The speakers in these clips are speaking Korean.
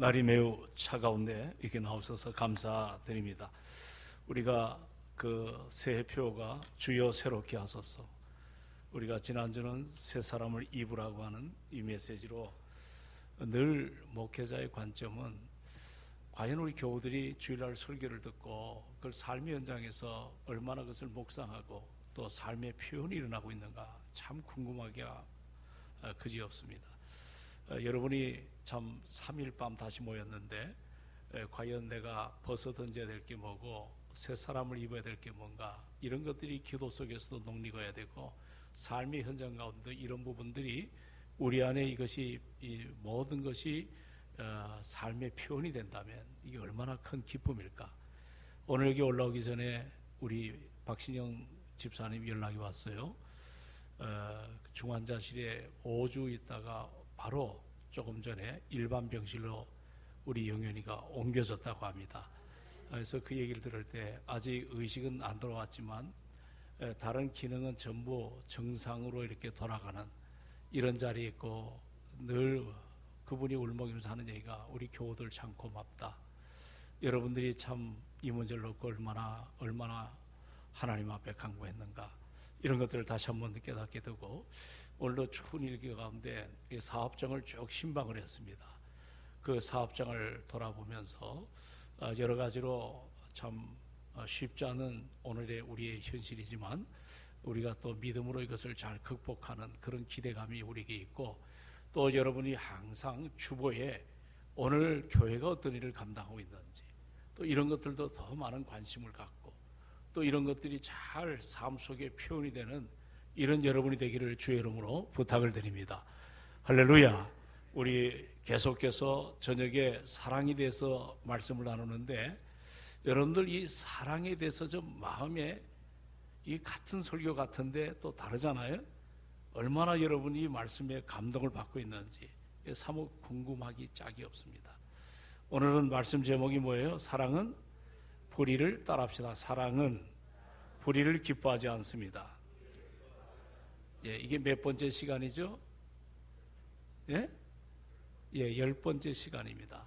날이 매우 차가운데 이렇게 나오셔서 감사드립니다. 우리가 그 새해표가 주여 새롭게 하소서. 우리가 지난주는 새 사람을 입으라고 하는 이 메시지로 늘 목회자의 관점은 과연 우리 교우들이 주일날 설교를 듣고 그 삶의 현장에서 얼마나 그것을 묵상하고 또 삶의 표현이 일어나고 있는가 참 궁금하기가 그지없습니다. 여러분이 참 3일 밤 다시 모였는데 과연 내가 벗어 던져야 될 게 뭐고 새 사람을 입어야 될 게 뭔가, 이런 것들이 기도 속에서도 녹리고야 되고 삶의 현장 가운데 이런 부분들이 우리 안에 이것이 이 모든 것이 삶의 표현이 된다면 이게 얼마나 큰 기쁨일까. 오늘 여기 올라오기 전에 우리 박신영 집사님 연락이 왔어요. 중환자실에 5주 있다가 바로 조금 전에 일반 병실로 우리 영현이가 옮겨졌다고 합니다. 그래서 그 얘기를 들을 때 아직 의식은 안 돌아왔지만 다른 기능은 전부 정상으로 이렇게 돌아가는 이런 자리에 있고, 늘 그분이 울먹이면서 하는 얘기가 우리 교우들 참 고맙다. 여러분들이 참 이 문제를 놓고 얼마나 하나님 앞에 간구했는가, 이런 것들을 다시 한번 깨닫게 되고, 오늘도 추운 일기 가운데 사업장을 쭉 신방을 했습니다. 그 사업장을 돌아보면서 여러 가지로 참 쉽지 않은 오늘의 우리의 현실이지만 우리가 또 믿음으로 이것을 잘 극복하는 그런 기대감이 우리에게 있고, 또 여러분이 항상 주보에 오늘 교회가 어떤 일을 감당하고 있는지, 또 이런 것들도 더 많은 관심을 갖고 또 이런 것들이 잘 삶 속에 표현이 되는 이런 여러분이 되기를 주의 이름으로 부탁을 드립니다. 할렐루야. 우리 계속해서 저녁에 사랑에 대해서 말씀을 나누는데, 여러분들 이 사랑에 대해서 좀 마음에 이 같은 설교 같은데 또 다르잖아요. 얼마나 여러분이 말씀에 감동을 받고 있는지 사뭇 궁금하기 짝이 없습니다. 오늘은 말씀 제목이 뭐예요? 사랑은 불의를 따릅시다. 사랑은 불의를 기뻐하지 않습니다. 예, 이게 몇 번째 시간이죠? 예? 예, 10번째 시간입니다.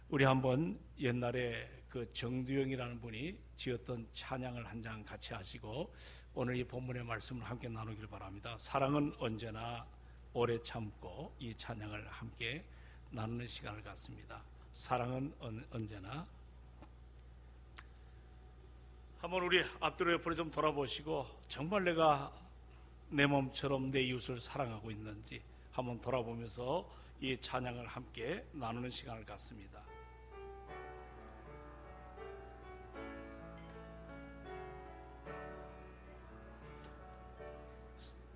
우리 한번 옛날에 그 정두영이라는 분이 지었던 찬양을 한 장 같이 하시고 오늘 이 본문의 말씀을 함께 나누길 바랍니다. 사랑은 언제나 오래 참고, 이 찬양을 함께 나누는 시간을 갖습니다. 사랑은 언제나. 한번 우리 앞뒤로 옆으로 좀 돌아보시고 정말 내가 내 몸처럼 내 이웃을 사랑하고 있는지 한번 돌아보면서 이 찬양을 함께 나누는 시간을 갖습니다.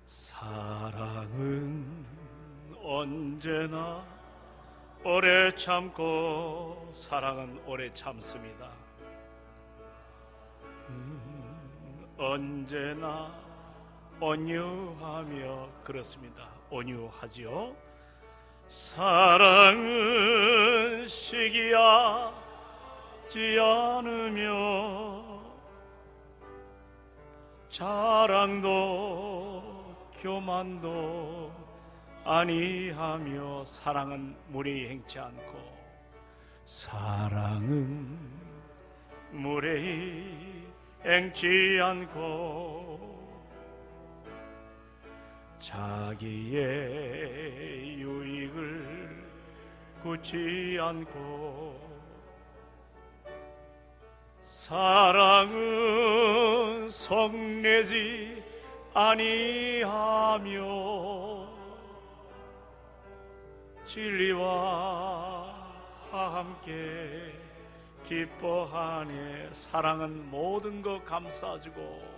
사랑은 언제나 오래 참고, 사랑은 오래 참습니다. 언제나 온유하며, 그렇습니다. 온유하지요. 사랑은 시기하지 않으며 자랑도 교만도 아니하며, 사랑은 무례히 행치 않고, 사랑은 무례히 행치 않고, 자기의 유익을 굳지 않고, 사랑은 성내지 아니하며 진리와 함께 기뻐하네. 사랑은 모든 것 감싸주고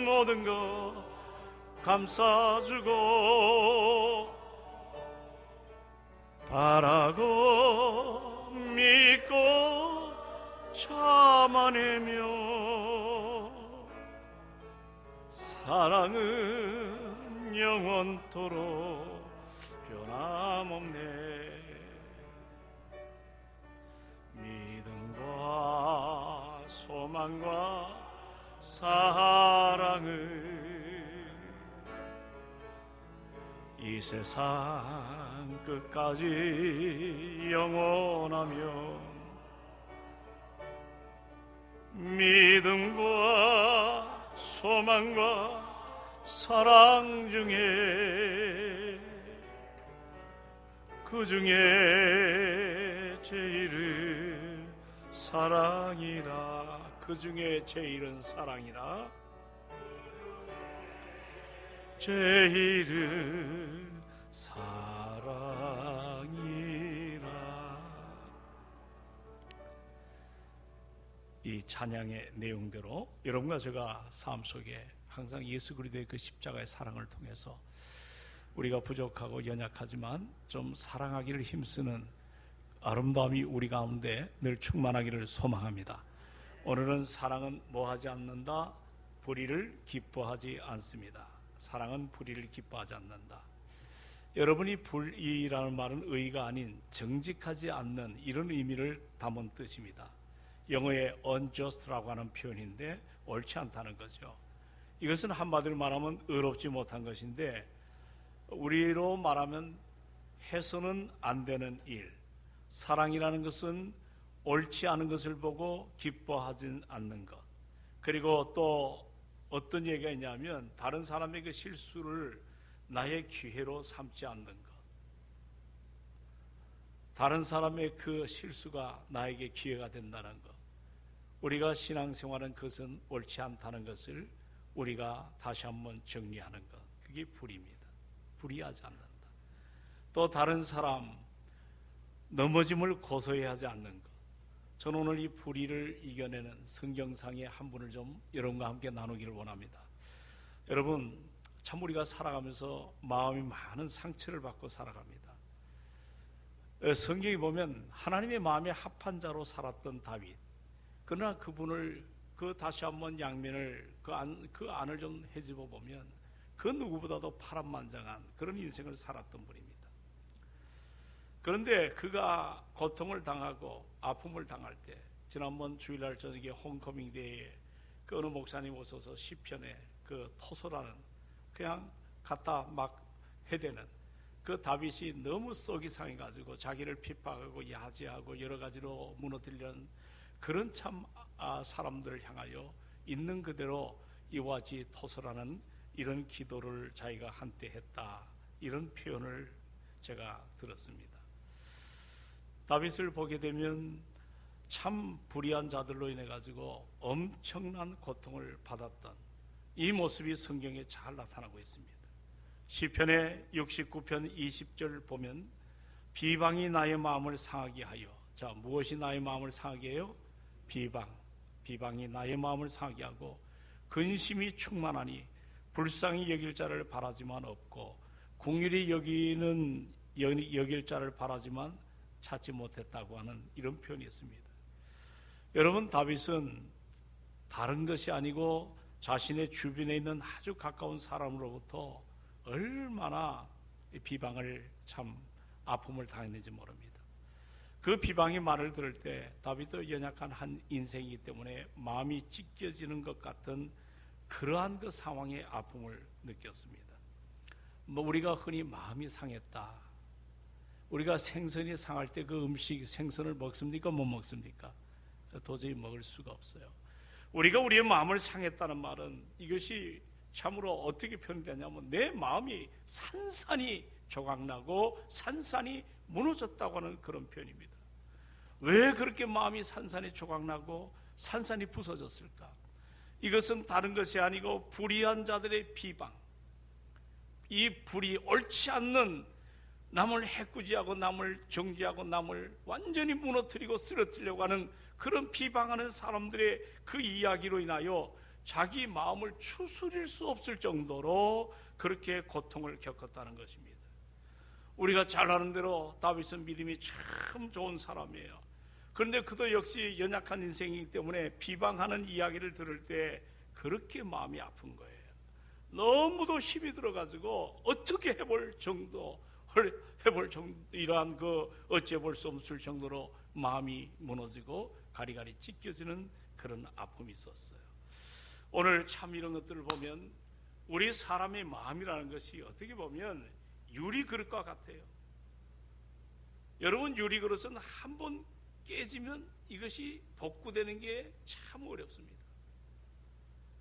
모든 것 감싸주고 바라고 믿고 참아내며, 사랑은 영원토록 변함없네. 믿음과 소망과 사랑을 이 세상 끝까지 영원하며 믿음과 소망과 사랑 중에 그 중에 제일은 사랑이라. 그 중에 제일은 사랑이라. 제일은 사랑이라. 이 찬양의 내용대로 여러분과 제가 삶 속에 항상 예수 그리스도의 그 십자가의 사랑을 통해서 우리가 부족하고 연약하지만 좀 사랑하기를 힘쓰는 아름다움이 우리 가운데 늘 충만하기를 소망합니다. 오늘은 사랑은 뭐하지 않는다? 불의를 기뻐하지 않습니다. 사랑은 불의를 기뻐하지 않는다. 여러분이 불의라는 말은 의가 아닌 정직하지 않는 이런 의미를 담은 뜻입니다. 영어의 unjust라고 하는 표현인데 옳지 않다는 거죠. 이것은 한마디로 말하면 의롭지 못한 것인데 우리로 말하면 해서는 안 되는 일. 사랑이라는 것은 옳지 않은 것을 보고 기뻐하지 않는 것. 그리고 또 어떤 얘기가 있냐면 다른 사람의 그 실수를 나의 기회로 삼지 않는 것. 다른 사람의 그 실수가 나에게 기회가 된다는 것. 우리가 신앙생활은 그것은 옳지 않다는 것을 우리가 다시 한번 정리하는 것. 그게 불의입니다. 불의하지 않는다. 또 다른 사람 넘어짐을 고소해 하지 않는 것. 저는 오늘 이 불의를 이겨내는 성경상의 한 분을 좀 여러분과 함께 나누기를 원합니다. 여러분, 참 우리가 살아가면서 마음이 많은 상처를 받고 살아갑니다. 성경에 보면 하나님의 마음에 합한 자로 살았던 다윗. 그러나 그분을 다시 한번 양면을 그 안을 좀 헤집어 보면 그 누구보다도 파란만장한 그런 인생을 살았던 분입니다. 그런데 그가 고통을 당하고 아픔을 당할 때 지난번 주일날 저녁에 홈커밍 데이에 그 어느 목사님 오셔서 시편에 그 토소라는 그냥 갖다 막 해대는 그 다윗이 너무 썩이 상해가지고 자기를 핍박하고 야지하고 여러 가지로 무너뜨리는 그런 참 사람들을 향하여 있는 그대로 이와 같이 토소라는 이런 기도를 자기가 한때 했다. 이런 표현을 제가 들었습니다. 다윗을 보게 되면 참 불의한 자들로 인해 가지고 엄청난 고통을 받았던 이 모습이 성경에 잘 나타나고 있습니다. 시편의 69편 20절 보면 비방이 나의 마음을 상하게 하여. 자, 무엇이 나의 마음을 상하게 해요? 비방이 나의 마음을 상하게 하고 근심이 충만하니 불쌍히 여길 자를 바라지만 없고 공의를 여길 자를 바라지만 찾지 못했다고 하는 이런 표현이 있습니다. 여러분, 다윗은 다른 것이 아니고 자신의 주변에 있는 아주 가까운 사람으로부터 얼마나 비방을 참 아픔을 당했는지 모릅니다. 그 비방의 말을 들을 때 다윗도 연약한 한 인생이기 때문에 마음이 찢겨지는 것 같은 그러한 그 상황의 아픔을 느꼈습니다. 우리가 흔히 마음이 상했다. 우리가 생선이 상할 때 그 음식 생선을 먹습니까? 못 먹습니까? 도저히 먹을 수가 없어요. 우리가 우리의 마음을 상했다는 말은 이것이 참으로 어떻게 표현되냐면 내 마음이 산산이 조각나고 산산이 무너졌다고 하는 그런 표현입니다. 왜 그렇게 마음이 산산이 조각나고 산산이 부서졌을까? 이것은 다른 것이 아니고 불의한 자들의 비방, 이 불이 옳지 않는 남을 해꾸지하고 남을 정죄하고 남을 완전히 무너뜨리고 쓰러뜨리려고 하는 그런 비방하는 사람들의 그 이야기로 인하여 자기 마음을 추스릴 수 없을 정도로 그렇게 고통을 겪었다는 것입니다. 우리가 잘 아는 대로 다윗은 믿음이 참 좋은 사람이에요. 그런데 그도 역시 연약한 인생이기 때문에 비방하는 이야기를 들을 때 그렇게 마음이 아픈 거예요. 너무도 힘이 들어가지고 어떻게 해볼 정도, 이러한 어찌해볼 수 없을 정도로 마음이 무너지고 가리가리 찢겨지는 그런 아픔이 있었어요. 오늘 참 이런 것들을 보면 우리 사람의 마음이라는 것이 어떻게 보면 유리 그릇과 같아요. 여러분, 유리 그릇은 한번 깨지면 이것이 복구되는 게 참 어렵습니다.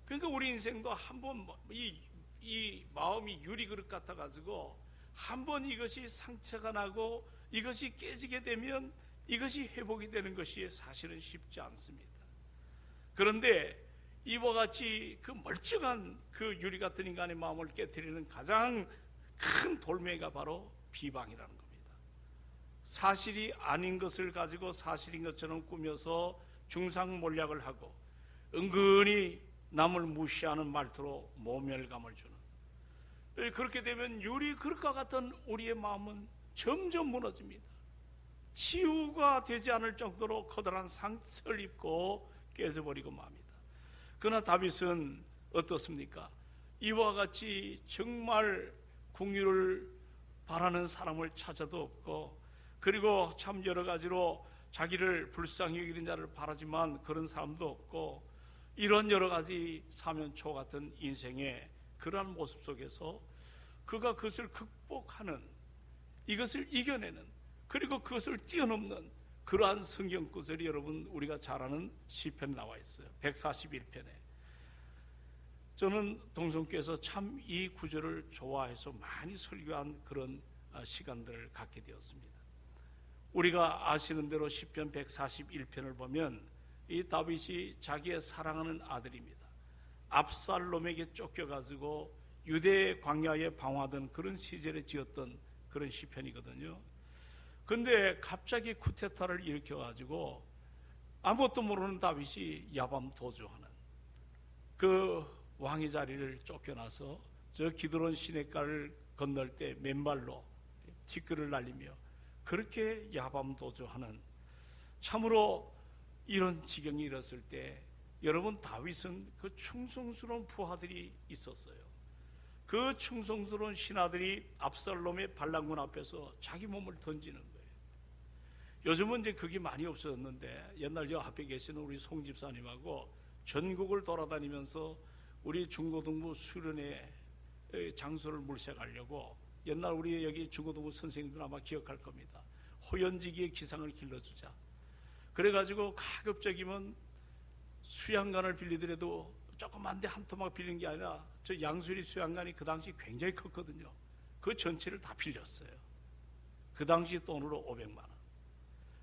그러니까 우리 인생도 한번 이 마음이 유리 그릇 같아 가지고 한번 이것이 상처가 나고 이것이 깨지게 되면 이것이 회복이 되는 것이 사실은 쉽지 않습니다. 그런데 이와 같이 그 멀쩡한 그 유리 같은 인간의 마음을 깨뜨리는 가장 큰 돌멩이가 바로 비방이라는 겁니다. 사실이 아닌 것을 가지고 사실인 것처럼 꾸며서 중상몰약을 하고 은근히 남을 무시하는 말투로 모멸감을 주는, 그렇게 되면 유리 그릇과 같은 우리의 마음은 점점 무너집니다. 치유가 되지 않을 정도로 커다란 상처를 입고 깨져버리고 맙니다. 그러나 다윗은 어떻습니까? 이와 같이 정말 긍휼을 바라는 사람을 찾아도 없고, 그리고 참 여러 가지로 자기를 불쌍히 여기는 자를 바라지만 그런 사람도 없고, 이런 여러 가지 사면초 같은 인생의 그러한 모습 속에서 그가 그것을 극복하는, 이것을 이겨내는, 그리고 그것을 뛰어넘는 그러한 성경 구절이 여러분 우리가 잘 아는 시편에 나와 있어요. 141편에. 저는 동성교에서 참 이 구절을 좋아해서 많이 설교한 그런 시간들을 갖게 되었습니다. 우리가 아시는 대로 시편 141편을 보면 이 다윗이 자기의 사랑하는 아들입니다. 압살롬에게 쫓겨가지고 유대 광야에 방황하던 그런 시절에 지었던 그런 시편이거든요. 근데 갑자기 쿠데타를 일으켜가지고 아무것도 모르는 다윗이 야밤 도주하는, 그 왕의 자리를 쫓겨나서 저 기드론 시냇가를 건널 때 맨발로 티끌을 날리며 그렇게 야밤 도주하는, 참으로 이런 지경이 이뤘을 때 여러분, 다윗은 그 충성스러운 부하들이 있었어요. 그 충성스러운 신하들이 압살롬의 반란군 앞에서 자기 몸을 던지는 거예요. 요즘은 이제 그게 많이 없어졌는데, 옛날 저 앞에 계시는 우리 송 집사님하고 전국을 돌아다니면서 우리 중고등부 수련회 장소를 물색하려고, 옛날 우리 여기 중고등부 선생님들 아마 기억할 겁니다. 호연지기의 기상을 길러주자. 그래가지고 가급적이면 수양관을 빌리더라도 조그만데 한 토막 빌린 게 아니라 저 양수리 수양관이 그 당시 굉장히 컸거든요. 그 전체를 다 빌렸어요. 그 당시 돈으로 500만 원.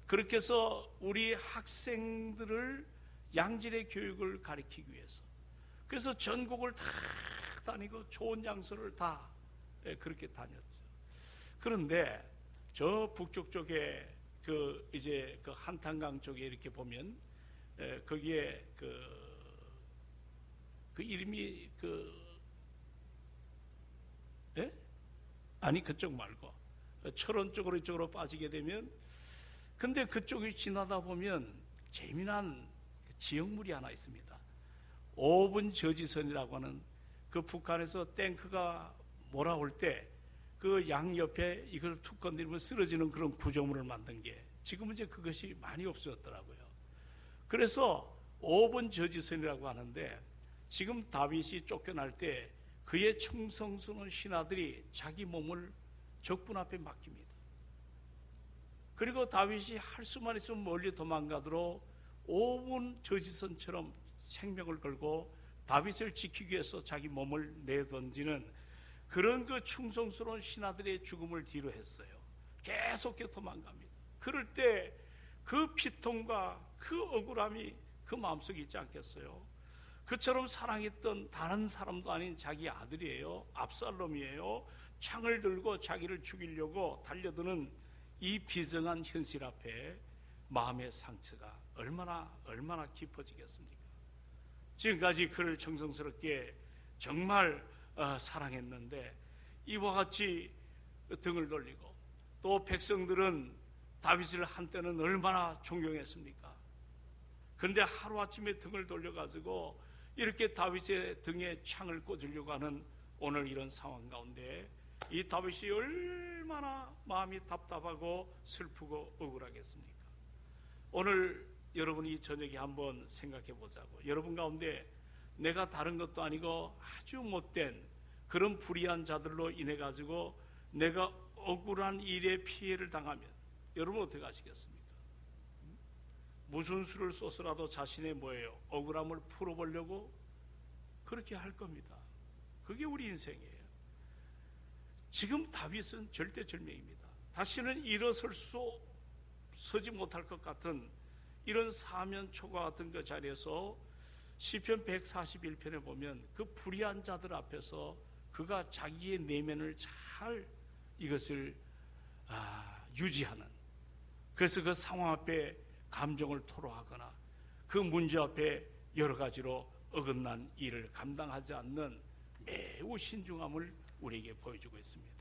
그렇게 해서 우리 학생들을 양질의 교육을 가르치기 위해서, 그래서 전국을 다 다니고 좋은 장소를 다 그렇게 다녔죠. 그런데 저 북쪽 쪽에 그 이제 그 한탄강 쪽에 이렇게 보면 거기에 그 이름이 아니 그쪽 말고 철원 쪽으로 이쪽으로 빠지게 되면, 근데 그쪽을 지나다 보면 재미난 지역물이 하나 있습니다. 5분 저지선이라고 하는, 그 북한에서 탱크가 몰아올 때 그 양옆에 이걸 툭 건드리면 쓰러지는 그런 구조물을 만든 게, 지금은 이제 그것이 많이 없어졌더라고요. 그래서 5분 저지선이라고 하는데, 지금 다윗이 쫓겨날 때 그의 충성스러운 신하들이 자기 몸을 적군 앞에 맡깁니다. 그리고 다윗이 할 수만 있으면 멀리 도망가도록 5분 저지선처럼 생명을 걸고 다윗을 지키기 위해서 자기 몸을 내던지는 그런 그 충성스러운 신하들의 죽음을 뒤로 했어요. 계속 도망갑니다. 그럴 때 그 피통과 그 억울함이 그 마음속에 있지 않겠어요? 그처럼 사랑했던 다른 사람도 아닌 자기 아들이에요. 압살롬이에요. 창을 들고 자기를 죽이려고 달려드는 이 비정한 현실 앞에 마음의 상처가 얼마나 깊어지겠습니까? 지금까지 그를 정성스럽게 정말 사랑했는데 이와 같이 등을 돌리고, 또 백성들은 다윗을 한때는 얼마나 존경했습니까? 그런데 하루아침에 등을 돌려가지고 이렇게 다윗의 등에 창을 꽂으려고 하는 오늘 이런 상황 가운데 이 다윗이 얼마나 마음이 답답하고 슬프고 억울하겠습니까? 오늘 여러분이 이 저녁에 한번 생각해 보자고. 여러분 가운데 내가 다른 것도 아니고 아주 못된 그런 불의한 자들로 인해 가지고 내가 억울한 일에 피해를 당하면 여러분 어떻게 하시겠습니까? 무슨 수를 써서라도 자신의 뭐예요? 억울함을 풀어보려고 그렇게 할 겁니다. 그게 우리 인생이에요. 지금 다윗은 절대절명입니다. 다시는 서지 못할 것 같은 이런 사면초가 같은 그 자리에서 시편 141편에 보면 그 불의한 자들 앞에서 그가 자기의 내면을 잘 이것을 유지하는, 그래서 그 상황 앞에 감정을 토로하거나 그 문제 앞에 여러 가지로 어긋난 일을 감당하지 않는 매우 신중함을 우리에게 보여주고 있습니다.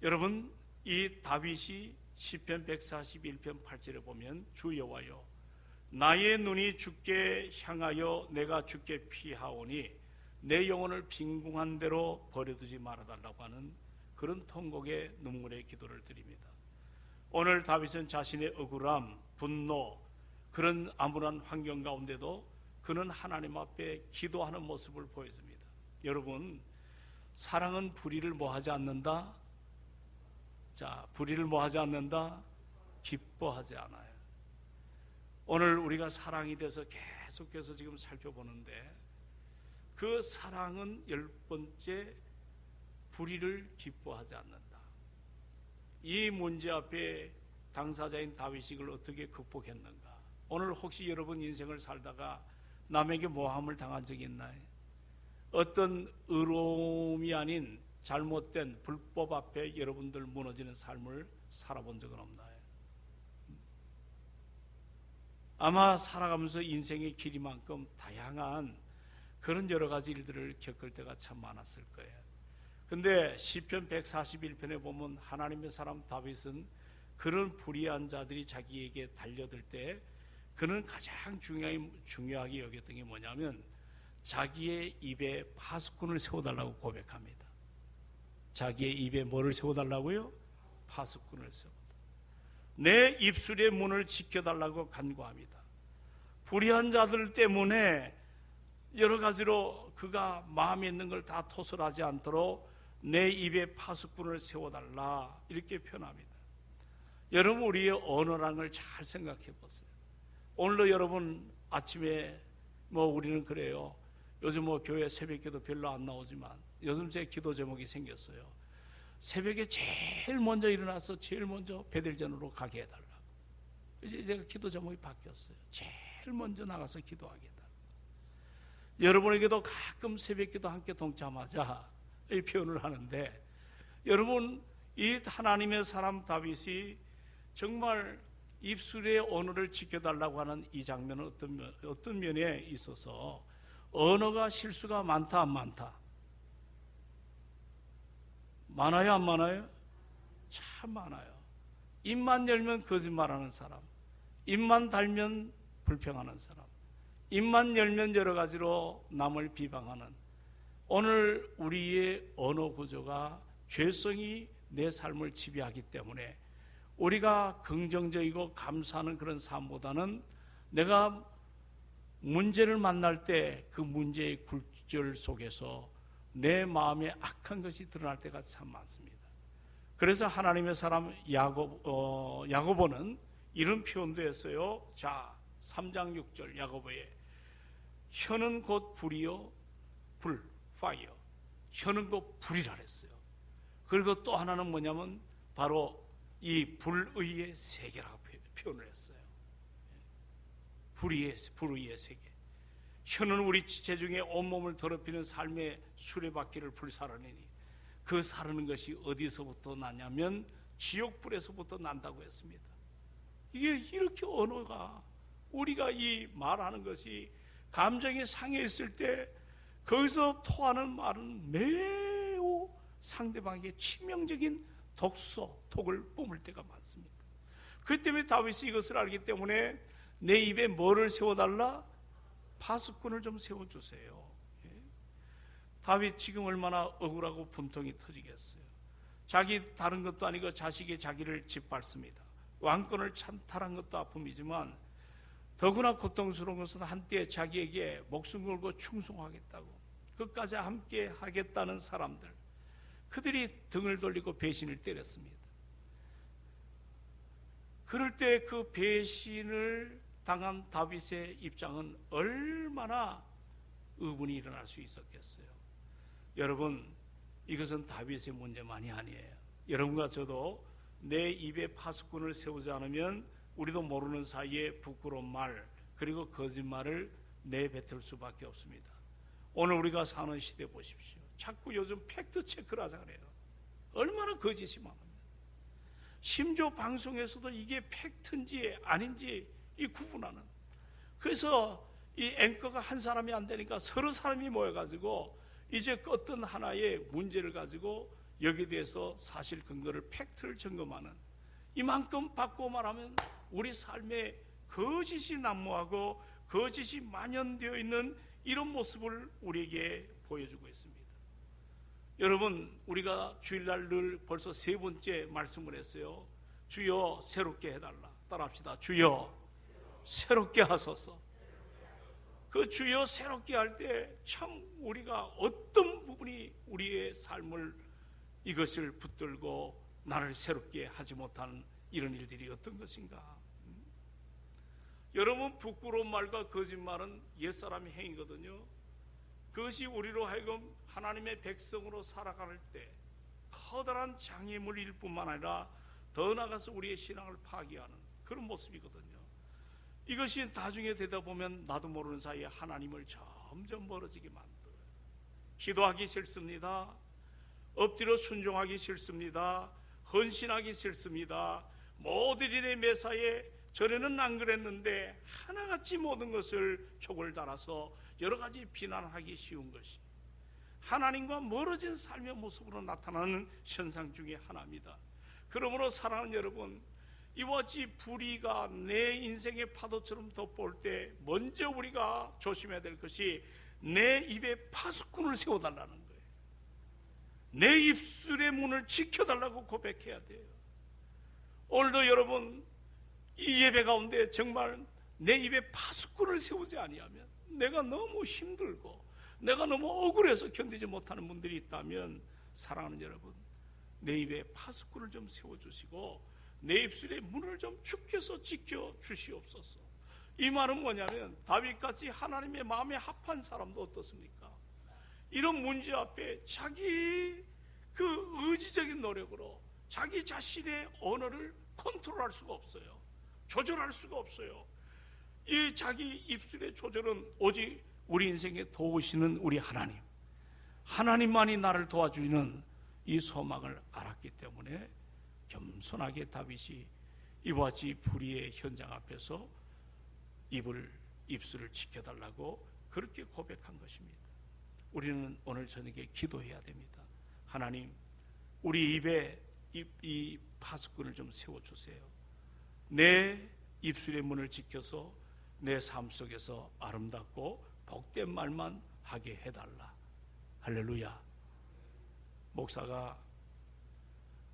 여러분, 이 다윗이 시편 141편 8절에 보면 주 여호와여 나의 눈이 주께 향하여 내가 주께 피하오니 내 영혼을 빈궁한 대로 버려두지 말아달라고 하는 그런 통곡의 눈물의 기도를 드립니다. 오늘 다윗은 자신의 억울함, 분노, 그런 암울한 환경 가운데도 그는 하나님 앞에 기도하는 모습을 보여줍니다. 여러분, 사랑은 불의를 뭐하지 않는다? 자, 불의를 뭐하지 않는다? 기뻐하지 않아요. 오늘 우리가 사랑에 대해서 계속해서 지금 살펴보는데 그 사랑은 10번째 불의를 기뻐하지 않는다. 이 문제 앞에 당사자인 다윗이 이걸 어떻게 극복했는가? 오늘 혹시 여러분 인생을 살다가 남에게 모함을 당한 적이 있나요? 어떤 의로움이 아닌 잘못된 불법 앞에 여러분들 무너지는 삶을 살아본 적은 없나요? 아마 살아가면서 인생의 길이만큼 다양한 그런 여러 가지 일들을 겪을 때가 참 많았을 거예요. 근데 시편 141편에 보면 하나님의 사람 다윗은 그런 불의한 자들이 자기에게 달려들 때 그는 가장 중요하게 여겼던 게 뭐냐면 자기의 입에 파수꾼을 세워달라고 고백합니다. 자기의 입에 뭐를 세워달라고요? 파수꾼을 세워달라고. 내 입술의 문을 지켜달라고 간구합니다. 불의한 자들 때문에 여러 가지로 그가 마음에 있는 걸 다 토설하지 않도록 내 입에 파수꾼을 세워달라 이렇게 표현합니다. 여러분, 우리의 언어라는 걸 잘 생각해 보세요. 오늘도 여러분 아침에 우리는 그래요. 요즘 교회 새벽기도 별로 안 나오지만 요즘 제 기도 제목이 생겼어요. 새벽에 제일 먼저 일어나서 제일 먼저 베들전으로 가게 해달라고. 이제 제가 기도 제목이 바뀌었어요. 제일 먼저 나가서 기도하게 해달라고. 여러분에게도 가끔 새벽기도 함께 동참하자 이 표현을 하는데, 여러분, 이 하나님의 사람 다윗이 정말 입술의 언어를 지켜달라고 하는 이 장면은 어떤 면에 있어서 언어가 실수가 많다 안 많다? 많아요 안 많아요? 참 많아요. 입만 열면 거짓말하는 사람, 입만 달면 불평하는 사람, 입만 열면 여러 가지로 남을 비방하는, 오늘 우리의 언어 구조가 죄성이 내 삶을 지배하기 때문에 우리가 긍정적이고 감사하는 그런 삶보다는 내가 문제를 만날 때 그 문제의 굴절 속에서 내 마음에 악한 것이 드러날 때가 참 많습니다. 그래서 하나님의 사람 야고보는 이런 표현도 했어요. 자, 3장 6절 야고보에 혀는 곧 불이요, 불, fire. 혀는 곧 불이라 했어요. 그리고 또 하나는 뭐냐면 바로 이 불의의 세계라고 표현을 했어요. 불의의 세계. 혀는 우리 지체 중에 온몸을 더럽히는 삶의 수레바퀴를 불사르니 그 사르는 것이 어디서부터 나냐면 지옥불에서부터 난다고 했습니다. 이게 이렇게 언어가, 우리가 이 말하는 것이 감정이 상해있을 때 거기서 토하는 말은 매우 상대방에게 치명적인 독을 뿜을 때가 많습니다. 그 때문에 다윗이 이것을 알기 때문에 내 입에 뭐를 세워달라? 파수꾼을 좀 세워주세요. 다윗 지금 얼마나 억울하고 분통이 터지겠어요. 자기 다른 것도 아니고 자식이 자기를 짓밟습니다. 왕권을 찬탈한 것도 아픔이지만 더구나 고통스러운 것은 한때 자기에게 목숨 걸고 충성하겠다고 끝까지 함께 하겠다는 사람들, 그들이 등을 돌리고 배신을 때렸습니다. 그럴 때 그 배신을 당한 다윗의 입장은 얼마나 의문이 일어날 수 있었겠어요. 여러분, 이것은 다윗의 문제만이 아니에요. 여러분과 저도 내 입에 파수꾼을 세우지 않으면 우리도 모르는 사이에 부끄러운 말 그리고 거짓말을 내뱉을 수밖에 없습니다. 오늘 우리가 사는 시대 보십시오. 자꾸 요즘 팩트 체크를 하자 그래요. 얼마나 거짓이 많습니다. 심지어 방송에서도 이게 팩트인지 아닌지 이 구분하는. 그래서 이 앵커가 한 사람이 안 되니까 서로 사람이 모여가지고 이제 어떤 하나의 문제를 가지고 여기에 대해서 사실 근거를 팩트를 점검하는, 이만큼 바꾸고 말하면 우리 삶에 거짓이 난무하고 거짓이 만연되어 있는 이런 모습을 우리에게 보여주고 있습니다. 여러분, 우리가 주일날 늘 벌써 3번째 말씀을 했어요. 주여 새롭게 해달라. 따라합시다. 주여 새롭게 하소서. 그 주여 새롭게 할 때 참 우리가 어떤 부분이 우리의 삶을 이것을 붙들고 나를 새롭게 하지 못하는 이런 일들이 어떤 것인가. 여러분, 부끄러운 말과 거짓말은 옛사람의 행위거든요. 그것이 우리로 하여금 하나님의 백성으로 살아갈 때 커다란 장애물일 뿐만 아니라 더 나아가서 우리의 신앙을 파괴하는 그런 모습이거든요. 이것이 나중에 되다 보면 나도 모르는 사이에 하나님을 점점 멀어지게 만들어요. 기도하기 싫습니다. 엎드려 순종하기 싫습니다. 헌신하기 싫습니다. 모든 일의 매사에 전에는 안 그랬는데 하나같이 모든 것을 촉을 달아서 여러 가지 비난하기 쉬운 것이 하나님과 멀어진 삶의 모습으로 나타나는 현상 중에 하나입니다. 그러므로 사랑하는 여러분, 이와 같이 불의가 내 인생의 파도처럼 덮어올 때 먼저 우리가 조심해야 될 것이 내 입에 파수꾼을 세워달라는 거예요. 내 입술의 문을 지켜달라고 고백해야 돼요. 오늘도 여러분, 이 예배 가운데 정말 내 입에 파수꾼을 세우지 아니하면, 내가 너무 힘들고 내가 너무 억울해서 견디지 못하는 분들이 있다면, 사랑하는 여러분, 내 입에 파수꾼을 좀 세워주시고 내 입술의 문을 좀 주께서 지켜주시옵소서. 이 말은 뭐냐면, 다윗같이 하나님의 마음에 합한 사람도 어떻습니까? 이런 문제 앞에 자기 그 의지적인 노력으로 자기 자신의 언어를 컨트롤할 수가 없어요. 조절할 수가 없어요. 이 자기 입술의 조절은 오직 우리 인생에 도우시는 우리 하나님, 하나님만이 나를 도와주는 이 소망을 알았기 때문에 겸손하게 다윗이 이와 같이 불의의 현장 앞에서 입술을 지켜달라고 그렇게 고백한 것입니다. 우리는 오늘 저녁에 기도해야 됩니다. 하나님, 우리 입에 이 파수꾼을 좀 세워주세요. 내 입술의 문을 지켜서 내 삶 속에서 아름답고 복된 말만 하게 해달라. 할렐루야. 목사가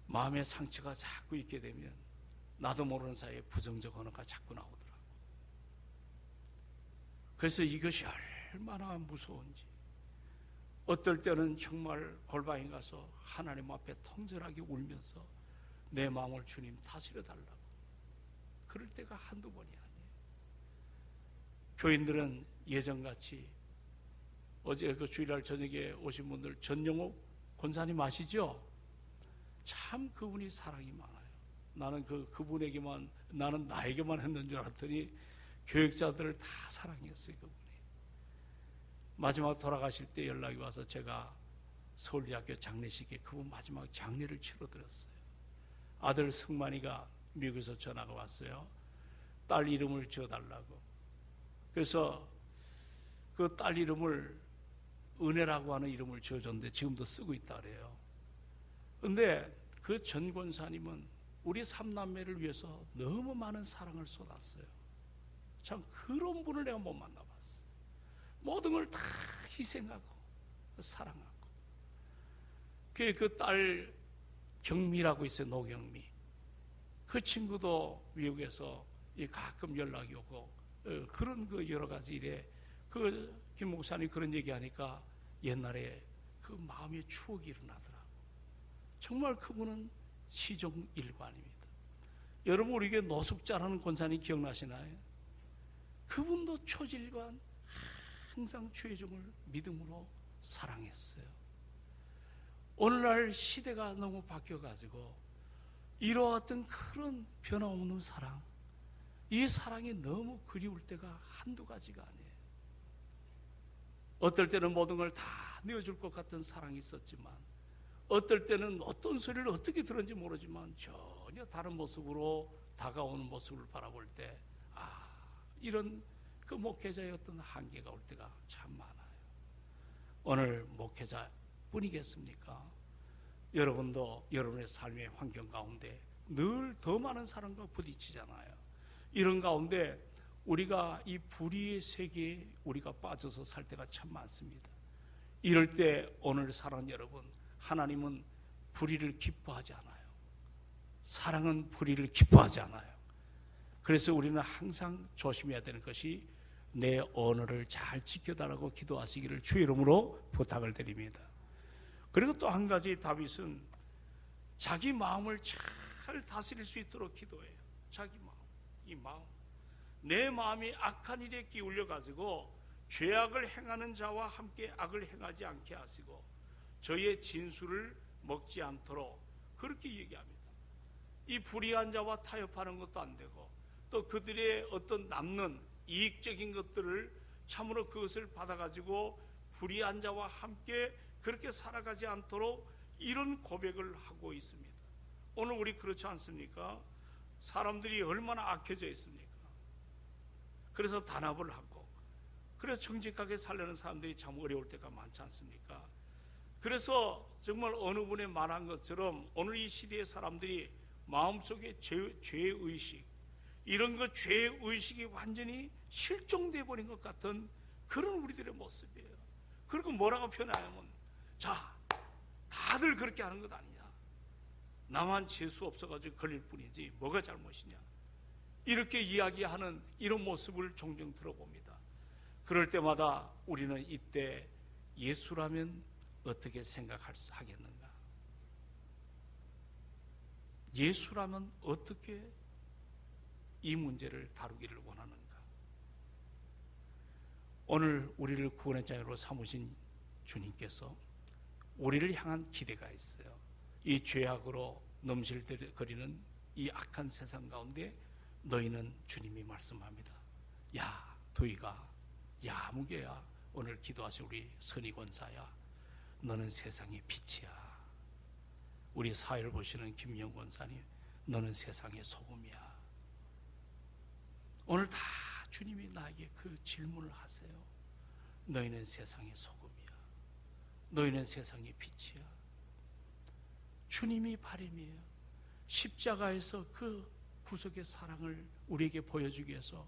마음의 상처가 자꾸 있게 되면 나도 모르는 사이에 부정적 언어가 자꾸 나오더라고. 그래서 이것이 얼마나 무서운지, 어떨 때는 정말 골방에 가서 하나님 앞에 통절하게 울면서 내 마음을 주님 다스려 달라고, 그럴 때가 한두 번이 아니에요. 교인들은 예전같이, 어제 그 주일날 저녁에 오신 분들 전영옥 권사님 아시죠? 참 그분이 사랑이 많아요. 나는 그분에게만, 나는 나에게만 했는 줄 알았더니 교육자들을 다 사랑했어요. 그분이 마지막 돌아가실 때 연락이 와서 제가 서울대학교 장례식에 그분 마지막 장례를 치러드렸어요. 아들 승만이가 미국에서 전화가 왔어요. 딸 이름을 지어달라고. 그래서 그 딸 이름을 은혜라고 하는 이름을 지어줬는데 지금도 쓰고 있다 그래요. 근데 그 전 권사님은 우리 삼남매를 위해서 너무 많은 사랑을 쏟았어요. 참 그런 분을 내가 못 만나봤어요. 모든 걸 다 희생하고 사랑하고. 그 딸 경미라고 있어요. 노경미. 그 친구도 미국에서 가끔 연락이 오고 그런 그 여러 가지 일에 김 목사님 그런 얘기하니까 옛날에 그 마음의 추억이 일어나더라고. 정말 그분은 시종일관입니다. 여러분, 우리에게 노숙자라는 권사님 기억나시나요? 그분도 초질관, 항상 죄종을 믿음으로 사랑했어요. 오늘날 시대가 너무 바뀌어가지고 이러했던 그런 변함없는 사랑, 이 사랑이 너무 그리울 때가 한두 가지가 아니에요. 어떨 때는 모든 걸 다 내어줄 것 같은 사랑이 있었지만, 어떨 때는 어떤 소리를 어떻게 들었는지 모르지만 전혀 다른 모습으로 다가오는 모습을 바라볼 때, 이런 그 목회자의 어떤 한계가 올 때가 참 많아요. 오늘 목회자뿐이겠습니까? 여러분도 여러분의 삶의 환경 가운데 늘 더 많은 사람과 부딪히잖아요. 이런 가운데 우리가 이 불의의 세계에 우리가 빠져서 살 때가 참 많습니다. 이럴 때 오늘 사랑하는 여러분, 하나님은 불의를 기뻐하지 않아요. 사랑은 불의를 기뻐하지 않아요. 그래서 우리는 항상 조심해야 되는 것이 내 언어를 잘 지켜달라고 기도하시기를 주의 이름으로 부탁을 드립니다. 그리고 또 한 가지, 다윗은 자기 마음을 잘 다스릴 수 있도록 기도해요. 자기 마음, 이 마음, 내 마음이 악한 일에 기울여 가지고 죄악을 행하는 자와 함께 악을 행하지 않게 하시고 저의 진술을 먹지 않도록 그렇게 얘기합니다. 이 불의한 자와 타협하는 것도 안 되고, 또 그들의 어떤 남는 이익적인 것들을 참으로 그것을 받아가지고 불의한 자와 함께 그렇게 살아가지 않도록 이런 고백을 하고 있습니다. 오늘 우리 그렇지 않습니까? 사람들이 얼마나 악해져 있습니까? 그래서 단합을 하고, 그래서 정직하게 살려는 사람들이 참 어려울 때가 많지 않습니까? 그래서 정말 어느 분이 말한 것처럼 오늘 이 시대의 사람들이 마음속에 죄의식, 이런 것 죄의식이 완전히 실종돼 버린 것 같은 그런 우리들의 모습이에요. 그리고 뭐라고 표현하냐면, 자, 다들 그렇게 하는 것 아니냐, 나만 재수 없어가지고 걸릴 뿐이지 뭐가 잘못이냐, 이렇게 이야기하는 이런 모습을 종종 들어봅니다. 그럴 때마다 우리는 이때 예수라면 어떻게 생각하겠는가? 예수라면 어떻게 이 문제를 다루기를 원하는가? 오늘 우리를 구원의 자녀로 삼으신 주님께서 우리를 향한 기대가 있어요. 이 죄악으로 넘실거리는 이 악한 세상 가운데 너희는, 주님이 말씀합니다, 야 도희가, 야 무게야, 오늘 기도하신 우리 선희 권사야, 너는 세상의 빛이야. 우리 사회를 보시는 김영 권사님, 너는 세상의 소금이야. 오늘 다 주님이 나에게 그 질문을 하세요. 너희는 세상의 소금이야. 너희는 세상의 빛이야. 주님이 바람이에요. 십자가에서 그 구속의 사랑을 우리에게 보여주기 위해서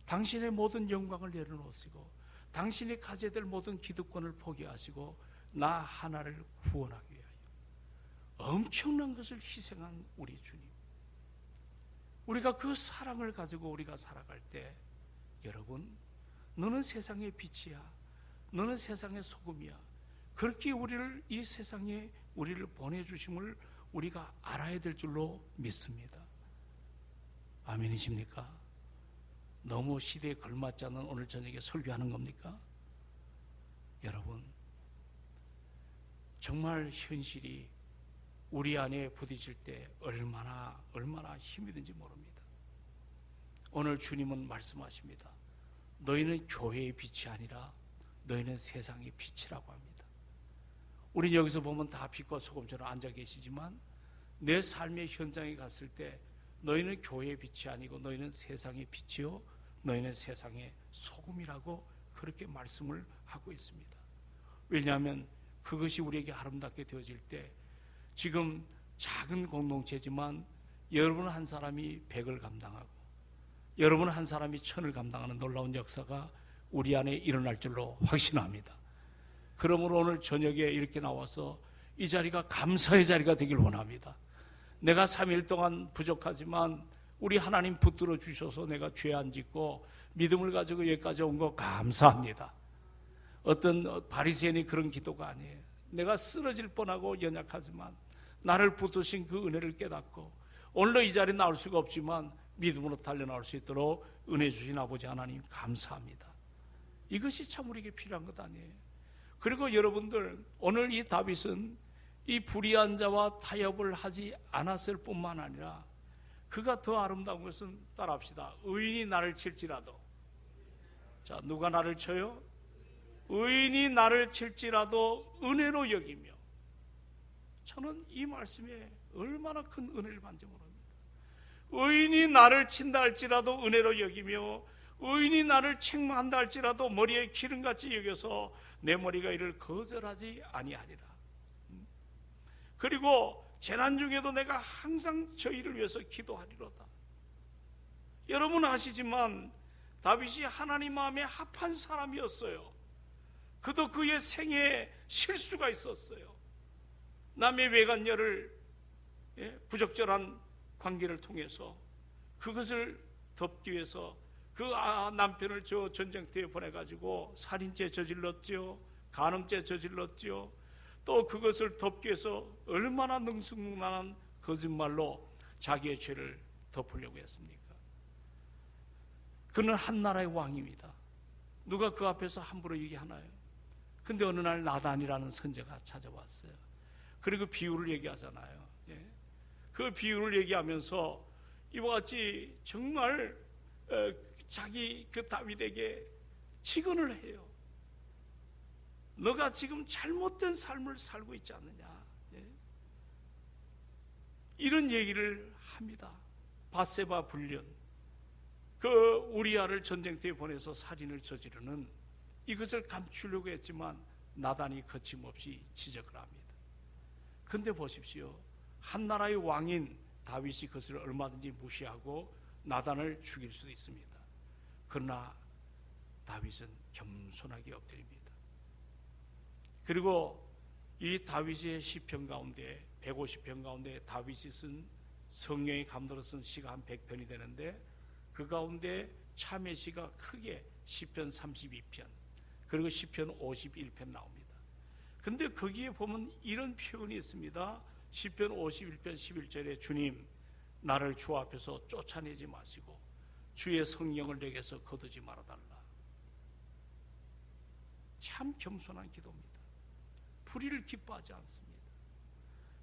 당신의 모든 영광을 내려놓으시고 당신이 가져야 될 모든 기득권을 포기하시고 나 하나를 구원하기 위하여 엄청난 것을 희생한 우리 주님, 우리가 그 사랑을 가지고 우리가 살아갈 때, 여러분, 너는 세상의 빛이야, 너는 세상의 소금이야, 그렇게 우리를, 이 세상에 우리를 보내주심을 우리가 알아야 될 줄로 믿습니다. 아멘이십니까? 너무 시대에 걸맞지 않은 오늘 저녁에 설교하는 겁니까? 여러분, 정말 현실이 우리 안에 부딪힐 때 얼마나 힘이 든지 모릅니다. 오늘 주님은 말씀하십니다. 너희는 교회의 빛이 아니라 너희는 세상의 빛이라고 합니다. 우린 여기서 보면 다 빛과 소금처럼 앉아 계시지만 내 삶의 현장에 갔을 때 너희는 교회의 빛이 아니고 너희는 세상의 빛이요 너희는 세상의 소금이라고 그렇게 말씀을 하고 있습니다. 왜냐하면 그것이 우리에게 아름답게 되어질 때, 지금 작은 공동체지만 여러분 한 사람이 100을 감당하고 여러분 한 사람이 1000을 감당하는 놀라운 역사가 우리 안에 일어날 줄로 확신합니다. 그러므로 오늘 저녁에 이렇게 나와서 이 자리가 감사의 자리가 되길 원합니다. 내가 3일 동안 부족하지만 우리 하나님 붙들어 주셔서 내가 죄 안 짓고 믿음을 가지고 여기까지 온 거 감사합니다. 어떤 바리새인이 그런 기도가 아니에요. 내가 쓰러질 뻔하고 연약하지만 나를 붙드신 그 은혜를 깨닫고 오늘도 이 자리에 나올 수가 없지만 믿음으로 달려나올 수 있도록 은혜 주신 아버지 하나님 감사합니다. 이것이 참 우리에게 필요한 것 아니에요. 그리고 여러분들, 오늘 이 다윗은 이 불의한 자와 타협을 하지 않았을 뿐만 아니라 그가 더 아름다운 것은 따라합시다. 의인이 나를 칠지라도, 자, 누가 나를 쳐요? 의인이 나를 칠지라도 은혜로 여기며. 저는 이 말씀에 얼마나 큰 은혜를 받는지 모릅니다. 의인이 나를 친다 할지라도 은혜로 여기며, 의인이 나를 책망한다 할지라도 머리에 기름같이 여겨서 내 머리가 이를 거절하지 아니하리라. 그리고 재난 중에도 내가 항상 저희를 위해서 기도하리로다. 여러분 아시지만 다윗이 하나님 마음에 합한 사람이었어요. 그도 그의 생애에 실수가 있었어요. 남의 외간녀를, 부적절한 관계를 통해서 그것을 덮기 위해서 그 남편을 저 전쟁터에 보내가지고 살인죄 저질렀지요, 간음죄 저질렀지요. 또 그것을 덮기 위해서 얼마나 능숙능란한 거짓말로 자기의 죄를 덮으려고 했습니까? 그는 한 나라의 왕입니다. 누가 그 앞에서 함부로 얘기하나요? 근데 어느 날 나단이라는 선지자가 찾아왔어요. 그리고 비유를 얘기하잖아요. 그 비유를 얘기하면서 이와 같이 정말 자기 그 다윗에게 직언을 해요. 너가 지금 잘못된 삶을 살고 있지 않느냐, 이런 얘기를 합니다. 밧세바 불륜, 그 우리아를 전쟁터에 보내서 살인을 저지르는 이것을 감추려고 했지만 나단이 거침없이 지적을 합니다. 근데 보십시오, 한 나라의 왕인 다윗이 그것을 얼마든지 무시하고 나단을 죽일 수도 있습니다. 그러나 다윗은 겸손하게 엎드립니다. 그리고 이 다윗의 시편 가운데 150편 가운데 다윗이 쓴, 성령의 감도로 쓴 시가 한 100편이 되는데 그 가운데 참회 시가 크게 시편 32편 그리고 시편 51편 나옵니다. 근데 거기에 보면 이런 표현이 있습니다. 시편 51편 11절에 주님, 나를 주 앞에서 쫓아내지 마시고 주의 성령을 내게서 거두지 말아달라. 참 겸손한 기도입니다. 불의를 기뻐하지 않습니다.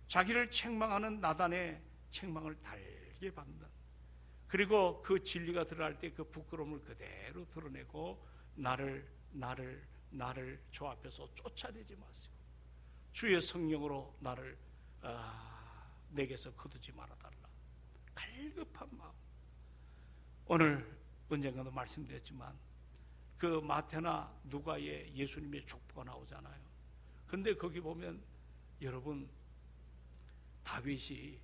자기를 책망하는 나단의 책망을 달게 받는, 그리고 그 진리가 드러날 때 그 부끄러움을 그대로 드러내고 나를 주 앞에서 쫓아내지 마시고 주의 성령으로 나를 내게서 거두지 말아달라. 갈급한 마음. 오늘 언젠가도 말씀드렸지만 그 마태나 누가의 예수님의 족보가 나오잖아요. 근데 거기 보면 여러분, 다윗이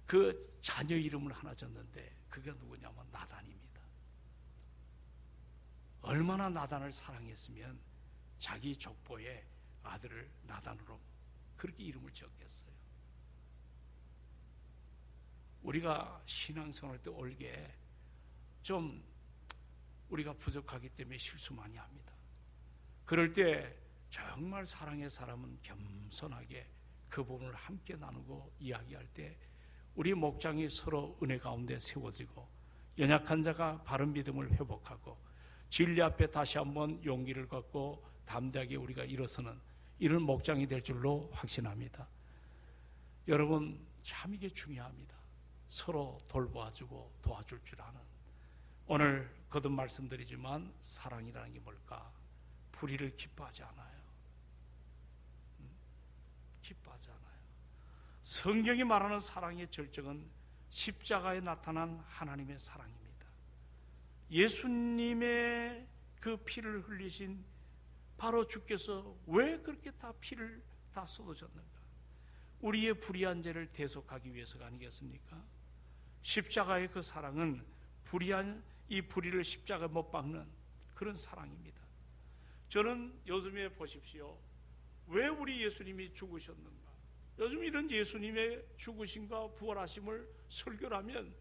그 자녀 이름을 하나 졌는데 그게 누구냐면 나단입니다. 얼마나 나단을 사랑했으면 자기 족보에 아들을 나단으로 그렇게 이름을 지었겠어요. 우리가 신앙생활할 때 올게 좀 우리가 부족하기 때문에 실수 많이 합니다. 그럴 때 정말 사랑의 사람은 겸손하게 그 부분을 함께 나누고 이야기할 때 우리 목장이 서로 은혜 가운데 세워지고 연약한 자가 바른 믿음을 회복하고 진리 앞에 다시 한번 용기를 갖고 담대하게 우리가 일어서는 이런 목장이 될 줄로 확신합니다. 여러분, 참 이게 중요합니다. 서로 돌봐주고 도와줄 줄 아는. 오늘 거듭 말씀드리지만 사랑이라는 게 뭘까? 불의를 기뻐하지 않아요. 기뻐하지 않아요. 성경이 말하는 사랑의 절정은 십자가에 나타난 하나님의 사랑입니다. 예수님의 그 피를 흘리신 바로 주께서 왜 그렇게 다 피를 다 쏟아졌는가? 우리의 불의한 죄를 대속하기 위해서가 아니겠습니까? 십자가의 그 사랑은 불의한 이 불의를 십자가에 못 박는 그런 사랑입니다. 저는 요즘에 보십시오. 왜 우리 예수님이 죽으셨는가? 요즘 이런 예수님의 죽으심과 부활하심을 설교를 하면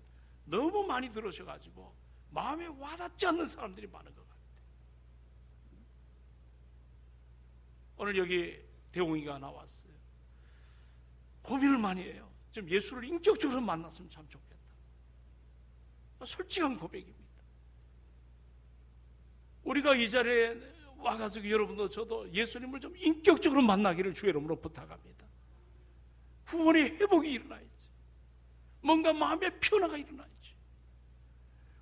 너무 많이 들으셔가지고 마음에 와닿지 않는 사람들이 많은 것 같아요. 오늘 여기 대웅이가 나왔어요. 고민을 많이 해요. 좀 예수를 인격적으로 만났으면 참 좋겠다. 솔직한 고백입니다. 우리가 이 자리에 와가지고 여러분도 저도 예수님을 좀 인격적으로 만나기를 주의 이름으로 부탁합니다. 구원의 회복이 일어나야지. 뭔가 마음의 변화가 일어나야지.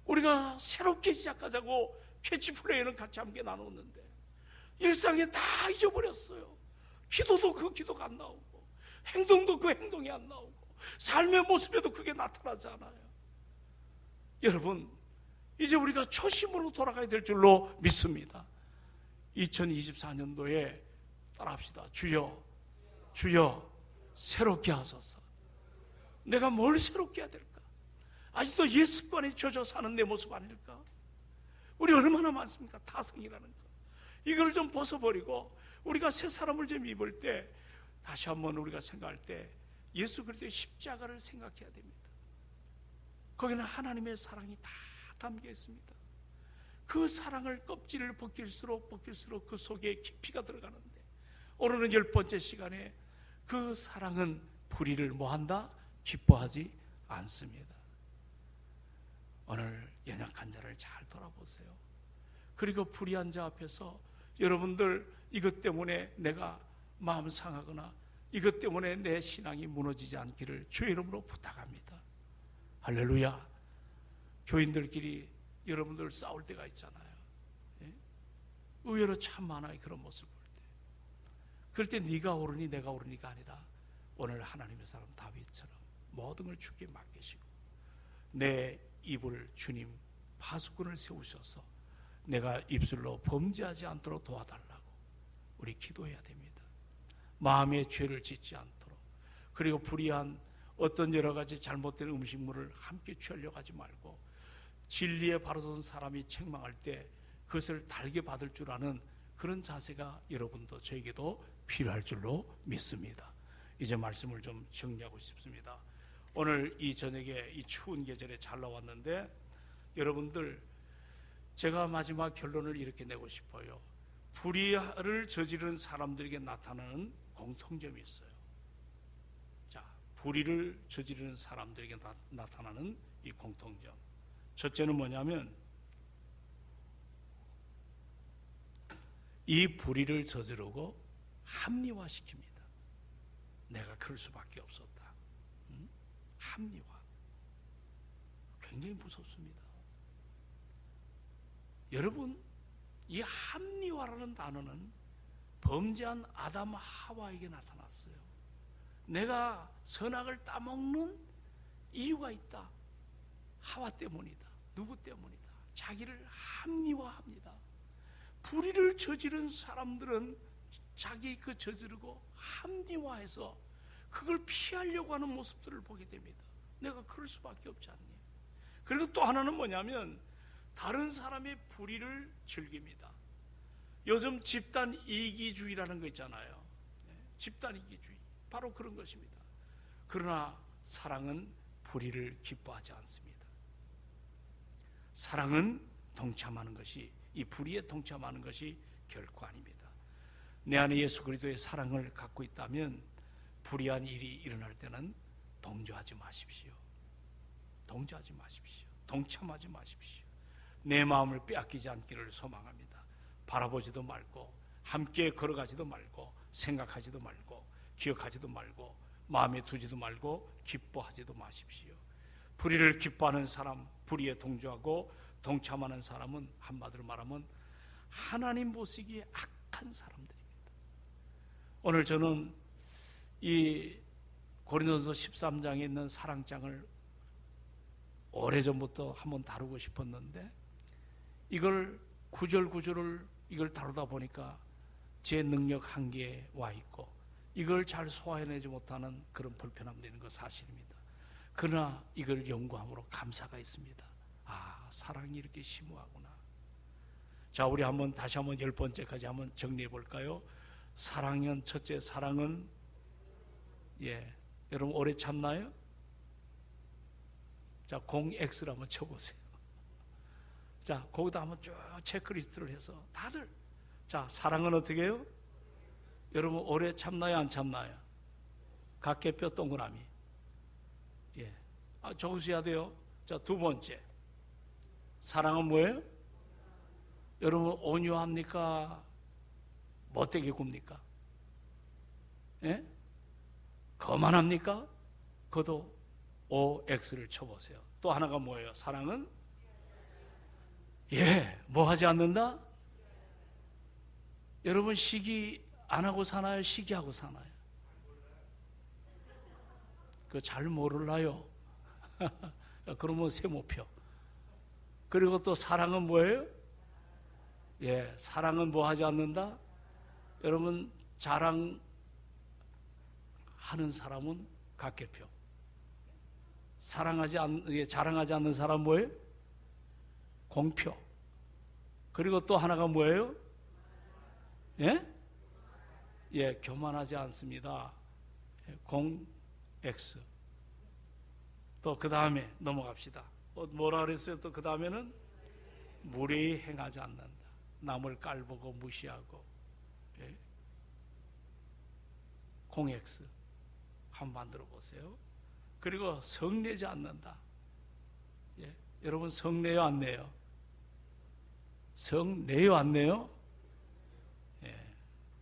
우리가 새롭게 시작하자고 캐치플레이는 같이 함께 나눴는데 일상에 다 잊어버렸어요. 기도도 그 기도가 안 나오고 행동도 그 행동이 안 나오고 삶의 모습에도 그게 나타나지 않아요. 여러분, 이제 우리가 초심으로 돌아가야 될 줄로 믿습니다. 2024년도에 따라합시다. 주여, 주여, 새롭게 하소서. 내가 뭘 새롭게 해야 될까? 아직도 옛 습관에 젖어 사는 내 모습 아닐까? 우리 얼마나 많습니까? 타성이라는 거. 이걸 좀 벗어버리고 우리가 새 사람을 좀 입을 때 다시 한번 우리가 생각할 때 예수 그리스도의 십자가를 생각해야 됩니다. 거기는 하나님의 사랑이 다 담겨 있습니다. 그 사랑을 껍질을 벗길수록 그 속에 깊이가 들어가는데 오늘은 10번째 시간에 그 사랑은 불의를 뭐한다? 기뻐하지 않습니다. 오늘 연약한 자를 잘 돌아보세요. 그리고 불의한 자 앞에서 여러분들 이것 때문에 내가 마음 상하거나 이것 때문에 내 신앙이 무너지지 않기를 주의 이름으로 부탁합니다. 할렐루야. 교인들끼리 여러분들 싸울 때가 있잖아요. 예? 의외로 참 많아요. 그런 모습을 볼 때. 그럴 때 네가 옳으니 내가 옳으니가 아니라 오늘 하나님의 사람 다윗처럼 모든 걸 주께 맡기시고 내 입을 주님 파수꾼을 세우셔서 내가 입술로 범죄하지 않도록 도와달라고 우리 기도해야 됩니다. 마음의 죄를 짓지 않도록. 그리고 불의한 어떤 여러 가지 잘못된 음식물을 함께 취하려고 하지 말고 진리에 바로 선 사람이 책망할 때 그것을 달게 받을 줄 아는 그런 자세가 여러분도 저에게도 필요할 줄로 믿습니다. 이제 말씀을 좀 정리하고 싶습니다. 오늘 이 저녁에 이 추운 계절에 잘 나왔는데 여러분들 제가 마지막 결론을 이렇게 내고 싶어요. 불의를 저지르는 사람들에게 나타나는 공통점이 있어요. 자, 불의를 저지르는 사람들에게 나타나는 이 공통점. 첫째는 뭐냐면 이 불의를 저지르고 합리화시킵니다. 내가 그럴 수밖에 없었다. 합리화. 굉장히 무섭습니다. 여러분, 이 합리화라는 단어는 범죄한 아담 하와에게 나타났어요. 내가 선악을 따먹는 이유가 있다. 하와 때문이다. 누구 때문이다. 자기를 합리화합니다. 불의를 저지른 사람들은 자기 그 저지르고 합리화해서 그걸 피하려고 하는 모습들을 보게 됩니다. 내가 그럴 수밖에 없지 않니? 그리고 또 하나는 뭐냐면 다른 사람의 불의를 즐깁니다. 요즘 집단 이기주의라는 거 있잖아요. 집단 이기주의. 바로 그런 것입니다. 그러나 사랑은 불의를 기뻐하지 않습니다. 사랑은 동참하는 것이, 이 불의에 동참하는 것이 결코 아닙니다. 내 안에 예수 그리스도의 사랑을 갖고 있다면 불의한 일이 일어날 때는 동조하지 마십시오. 동조하지 마십시오. 동참하지 마십시오. 내 마음을 빼앗기지 않기를 소망합니다. 바라보지도 말고 함께 걸어가지도 말고 생각하지도 말고 기억하지도 말고 마음에 두지도 말고 기뻐하지도 마십시오. 불의를 기뻐하는 사람, 불의에 동조하고 동참하는 사람은 한마디로 말하면 하나님 보시기에 악한 사람들입니다. 오늘 저는 이 고린도서 13장에 있는 사랑장을 오래전부터 한번 다루고 싶었는데 이걸 구절구절을 이걸 다루다 보니까 제 능력 한계에 와 있고 이걸 잘 소화해내지 못하는 그런 불편함도 있는 거 사실입니다. 그러나 이걸 연구함으로 감사가 있습니다. 아, 사랑이 이렇게 심오하구나. 자, 우리 한번 다시 한번 10번째까지 한번 정리해 볼까요? 사랑은, 첫째, 사랑은 여러분 오래 참나요? 자, 0X를 한번 쳐보세요. 자, 거기다 한번 쭉 체크리스트를 해서 다들, 자, 사랑은 어떻게 해요? 여러분 오래 참나요, 안 참나요? 각개뼈 동그라미. 예. 적으셔야 돼요. 자, 두 번째. 사랑은 뭐예요? 여러분, 온유합니까? 못되게 굽니까? 예? 거만합니까? 그것도 OX를 쳐보세요. 또 하나가 뭐예요? 사랑은? 뭐 하지 않는다? 여러분, 시기 안 하고 사나요? 시기하고 사나요? 그거 잘 모를라요. 그러면 세모표. 그리고 또 사랑은 뭐예요? 사랑은 뭐 하지 않는다? 여러분, 자랑하는 사람은 각개표. 자랑하지 않는 사람 뭐예요? 공표. 그리고 또 하나가 뭐예요? 교만하지 않습니다. 공X. 또 그 다음에 넘어갑시다. 뭐라 그랬어요? 또 그 다음에는 무례히 행하지 않는다. 남을 깔보고 무시하고. 공X. 한번 만들어 보세요. 그리고 성내지 않는다. 여러분, 성내요, 안 내요? 성내요, 안 내요?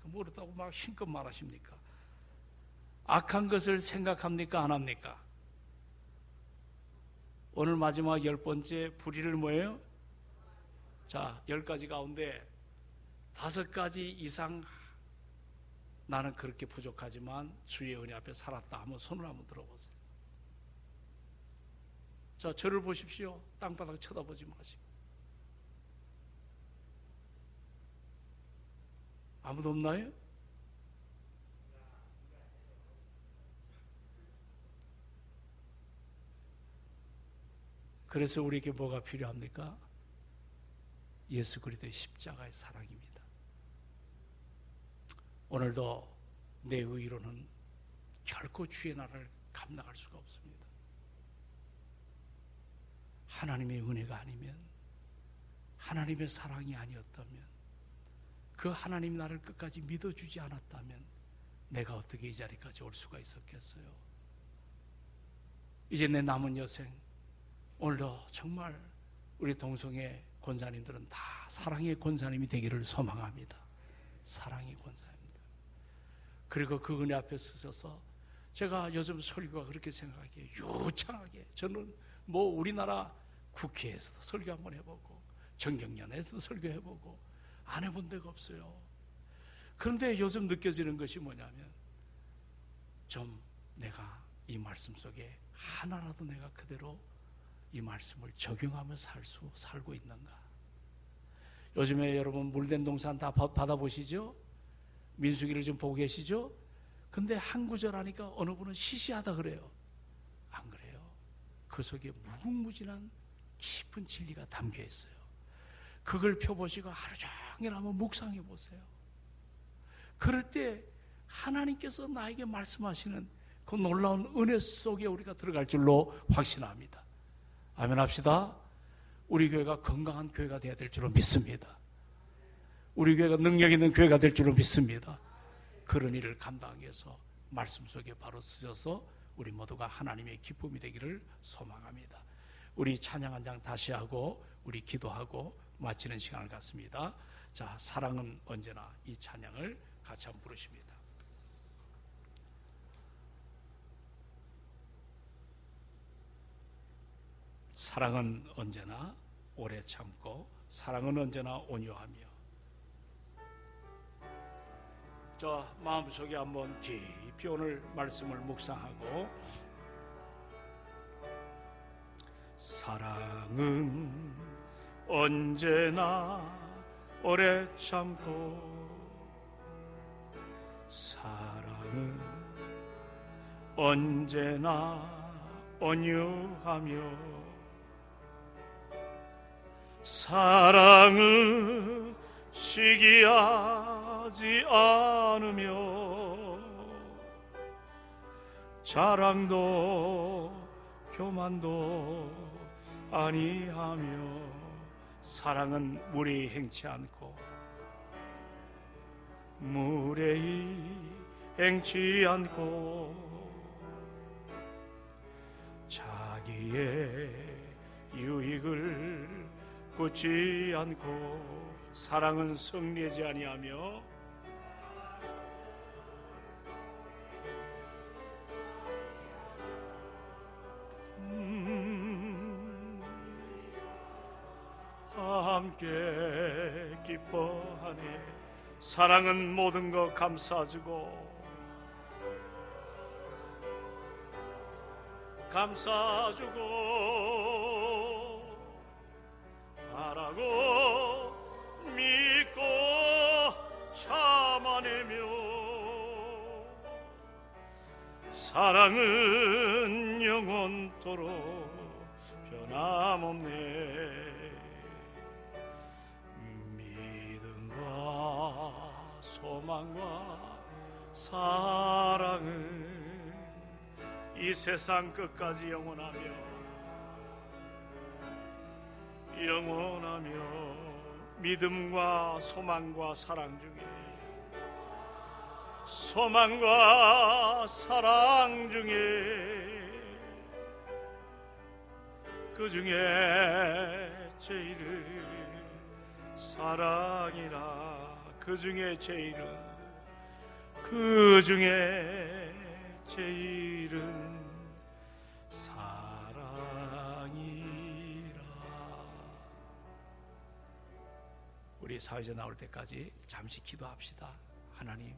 모르다고 막 힘껏 말하십니까? 악한 것을 생각합니까? 안 합니까? 오늘 마지막 10번째 불의를 뭐예요? 자, 10가지 가운데 5가지 이상 나는 그렇게 부족하지만 주의 은혜 앞에 살았다 하면 손을 한번 들어보세요. 자, 저를 보십시오. 땅바닥 쳐다보지 마시고. 아무도 없나요? 그래서 우리에게 뭐가 필요합니까? 예수 그리스도의 십자가의 사랑입니다. 오늘도 내 의로는 결코 주의 나라를 감당할 수가 없습니다. 하나님의 은혜가 아니면, 하나님의 사랑이 아니었다면, 그 하나님 나를 끝까지 믿어주지 않았다면 내가 어떻게 이 자리까지 올 수가 있었겠어요? 이제 내 남은 여생, 오늘도 정말 우리 동성애 권사님들은 다 사랑의 권사님이 되기를 소망합니다. 사랑의 권사님들. 그리고 그 은혜 앞에 서서 제가 요즘 설교가 그렇게 생각하기에 유창하게, 저는 뭐 우리나라 국회에서도 설교 한번 해보고 정경련에서도 설교해보고 안 해본 데가 없어요. 그런데 요즘 느껴지는 것이 뭐냐면, 좀 내가 이 말씀 속에 하나라도 내가 그대로 이 말씀을 적용하며 살고 있는가. 요즘에 여러분 물된 동산 다 받아보시죠? 민수기를 좀 보고 계시죠? 근데 한 구절 하니까 어느 분은 시시하다 그래요. 안 그래요. 그 속에 무궁무진한 깊은 진리가 담겨 있어요. 그걸 펴보시고 하루 종일 한번 묵상해 보세요. 그럴 때 하나님께서 나에게 말씀하시는 그 놀라운 은혜 속에 우리가 들어갈 줄로 확신합니다. 아멘 합시다. 우리 교회가 건강한 교회가 되어야 될 줄로 믿습니다. 우리 교회가 능력 있는 교회가 될 줄로 믿습니다. 그런 일을 감당하기 위해서 말씀 속에 바로 쓰셔서 우리 모두가 하나님의 기쁨이 되기를 소망합니다. 우리 찬양 한 장 다시 하고 우리 기도하고 마치는 시간을 갖습니다. 자, 사랑은 언제나, 이 찬양을 같이 한번 부르십니다. 사랑은 언제나 오래 참고, 사랑은 언제나 온유하며. 저 마음속에 한번 깊이 오늘 말씀을 묵상하고, 사랑은 언제나 오래 참고, 사랑은 언제나 온유하며, 사랑은 시기하지 않으며, 자랑도 교만도 아니하며, 사랑은 무례히 행치 않고, 무례히 행치 않고, 우리의 유익을 묻지 않고 사랑은 승리하지 아니하며 함께 기뻐하네. 사랑은 모든 것 감싸주고 바라고 믿고 참아내며 사랑은 영원토록 변함없네. 믿음과 소망과 사랑은 이 세상 끝까지 영원하며 믿음과 소망과 사랑 중에 그 중에 제일은 사랑이라. 그 중에 제일은 사랑이라. 우리 사회자 나올 때까지 잠시 기도합시다. 하나님,